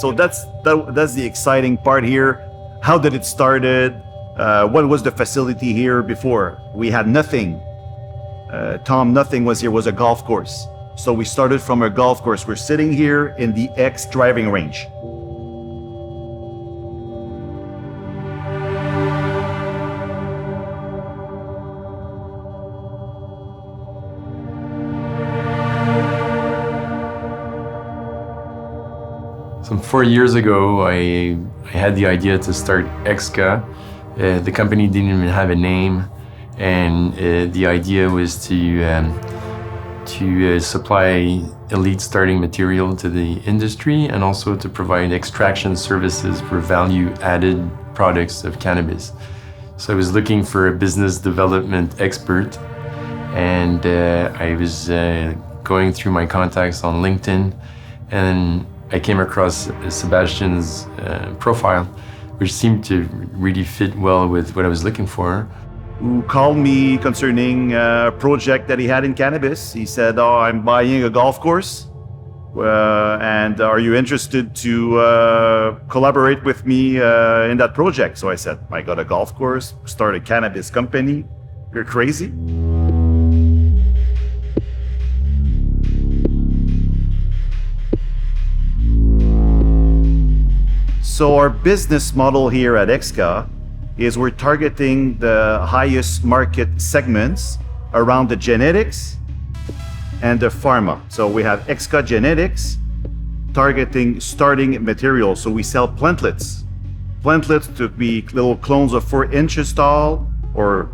So that's the exciting part here. How did it started? What was the facility here before? We had nothing. Nothing was here, was a golf course. So we started from a golf course. We're sitting here in the EXKA driving range. Some 4 years ago, I had the idea to start EXKA. The company didn't even have a name, and the idea was to supply elite starting material to the industry and also to provide extraction services for value-added products of cannabis. So I was looking for a business development expert, and I was going through my contacts on LinkedIn, and I came across Sebastian's profile, which seemed to really fit well with what I was looking for. Who called me concerning a project that he had in cannabis. He said, "Oh, I'm buying a golf course, and are you interested to collaborate with me in that project?" So I said, "I got a golf course, start a cannabis company. You're crazy." So our business model here at EXKA is we're targeting the highest market segments around the genetics and the pharma. So we have EXKA Genetics targeting starting materials. So we sell plantlets. Plantlets to be little clones of 4 inches tall, or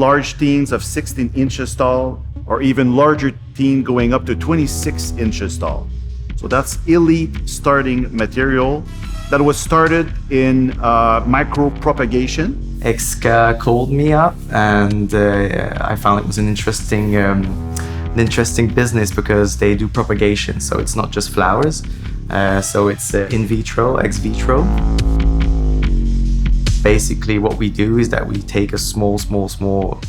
large teens of 16 inches tall, or even larger teen going up to 26 inches tall. So that's elite starting material that was started in micro-propagation. EXKA called me up, and I found it was an interesting business because they do propagation, so it's not just flowers. So it's in vitro, ex vitro. Basically what we do is that we take a small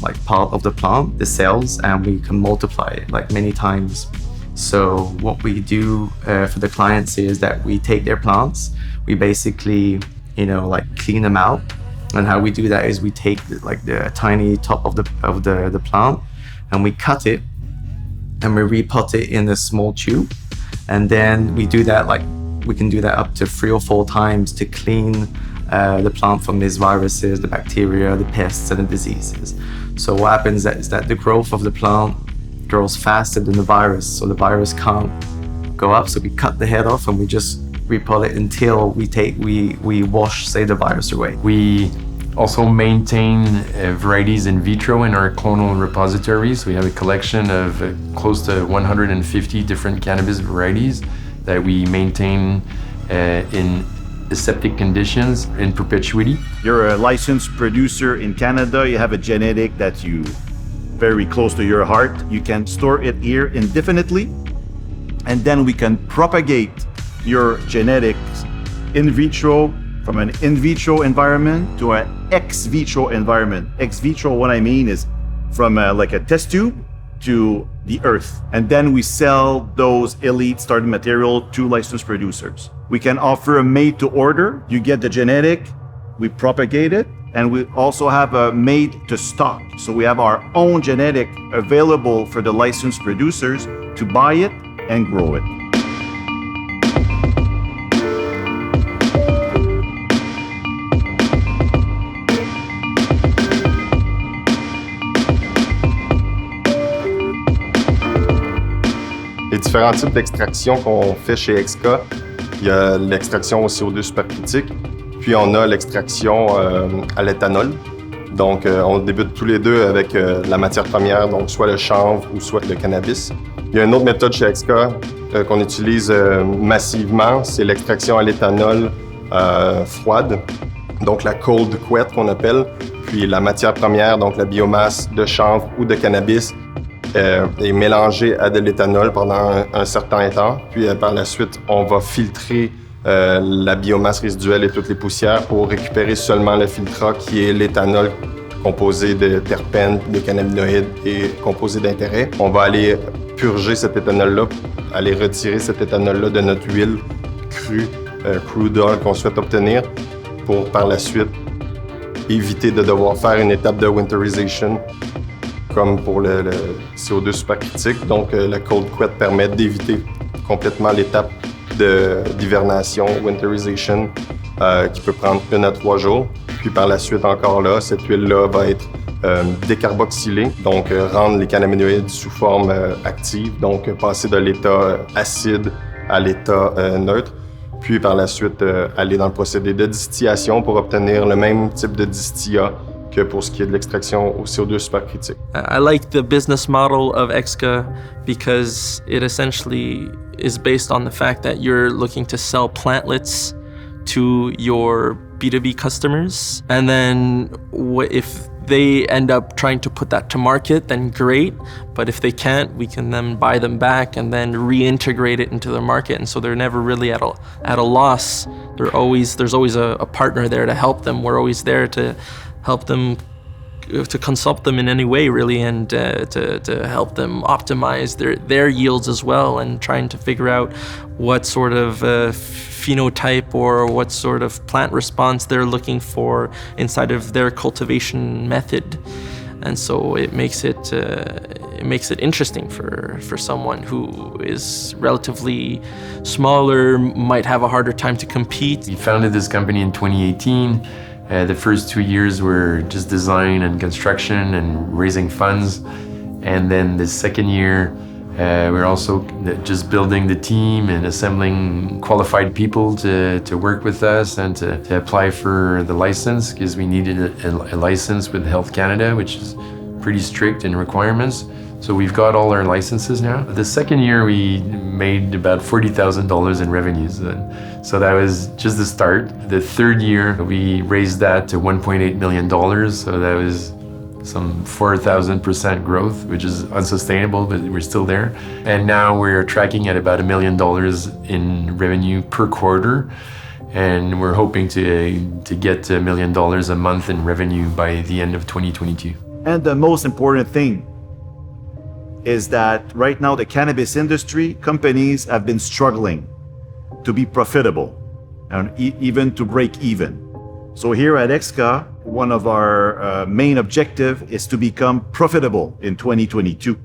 like part of the plant, the cells, and we can multiply it like many times. So what we do for the clients is that we take their plants, we basically, like clean them out. And how we do that is we take the tiny top of the plant, and we cut it, and we repot it in a small tube. And then we do that, we can do that up to 3 or 4 times to clean the plant from these viruses, the bacteria, the pests, and the diseases. So what happens is that the growth of the plant grows faster than the virus, so the virus can't go up. So we cut the head off, and we just repot it until we wash, say, the virus away. We also maintain varieties in vitro in our clonal repositories. We have a collection of close to 150 different cannabis varieties that we maintain in aseptic conditions in perpetuity. You're a licensed producer in Canada. You have a genetic that you very close to your heart. You can store it here indefinitely, and then we can propagate your genetics in vitro, from an in vitro environment to an ex vitro environment. Ex vitro, what I mean is from like a test tube to the earth. And then we sell those elite starting material to licensed producers. We can offer a made to order. You get the genetic, we propagate it, and we also have a made to stock. So we have our own genetic available for the licensed producers to buy it and grow it. Les différents types d'extraction qu'on fait chez EXKA, il y a l'extraction au CO2 supercritique, puis on a l'extraction à l'éthanol. Donc on débute tous les deux avec la matière première, donc soit le chanvre ou soit le cannabis. Il y a une autre méthode chez EXKA qu'on utilise massivement, c'est l'extraction à l'éthanol froide, donc la cold quet qu'on appelle, puis la matière première, donc la biomasse de chanvre ou de cannabis, est mélangée à de l'éthanol pendant un certain temps. Puis par la suite, on va filtrer la biomasse résiduelle et toutes les poussières pour récupérer seulement le filtrat qui est l'éthanol composé de terpènes, de cannabinoïdes et composé d'intérêts. On va aller purger cet éthanol-là, aller retirer cet éthanol-là de notre huile crue crew d'oil qu'on souhaite obtenir pour par la suite éviter de devoir faire une étape de winterization comme pour le CO2 supercritique. Donc, le cold quet permet d'éviter complètement l'étape d'hivernation, winterization, qui peut prendre 1 à 3 jours. Puis par la suite, encore là, cette huile-là va être décarboxylée, donc rendre les cannabinoïdes sous forme active, donc passer de l'état acide à l'état neutre. Puis par la suite, aller dans le procédé de distillation pour obtenir le même type de distillat que pour ce qui est de l'extraction au CO2 supercritique. I like the business model of EXKA because it essentially is based on the fact that you're looking to sell plantlets to your B2B customers. And then if they end up trying to put that to market, then great. But if they can't, we can then buy them back and then reintegrate it into the market. And so they're never really at a loss. There's always a partner there to help them. We're always there to help them, to consult them in any way really, and to help them optimize their yields as well, and trying to figure out what sort of phenotype or what sort of plant response they're looking for inside of their cultivation method. And so it makes it interesting for someone who is relatively smaller, might have a harder time to compete. We founded this company in 2018. The first 2 years were just design and construction and raising funds. And then the second year, we're also just building the team and assembling qualified people to work with us and to apply for the license, because we needed a license with Health Canada, which is pretty strict in requirements. So we've got all our licenses now. The second year we made about $40,000 in revenues. So that was just the start. The third year we raised that to $1.8 million. So that was some 4,000% growth, which is unsustainable, but we're still there. And now we're tracking at about $1 million in revenue per quarter. And we're hoping to get to $1 million a month in revenue by the end of 2022. And the most important thing is that right now the cannabis industry, companies have been struggling to be profitable and even to break even. So here at EXKA, one of our main objective is to become profitable in 2022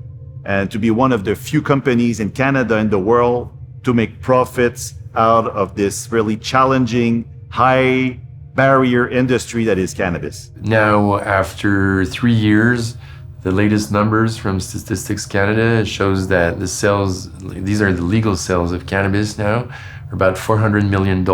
and to be one of the few companies in Canada and the world to make profits out of this really challenging, high barrier industry that is cannabis. Now, after 3 years, the latest numbers from Statistics Canada shows that the sales, these are the legal sales of cannabis now, are about $400 million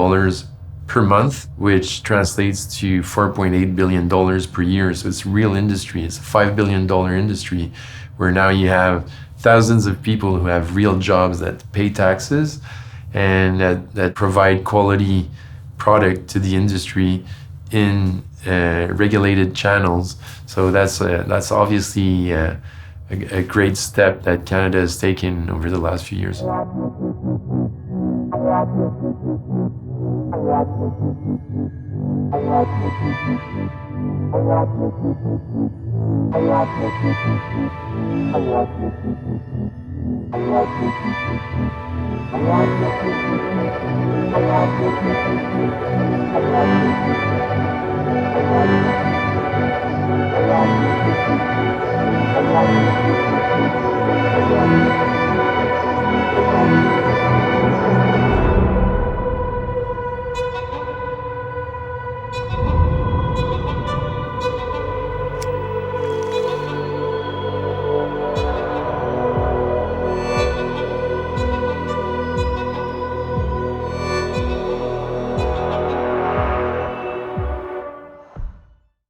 per month, which translates to $4.8 billion per year. So it's a real industry. It's a $5 billion industry where now you have thousands of people who have real jobs that pay taxes and that provide quality product to the industry in regulated channels. So that's obviously a great step that Canada has taken over the last few years.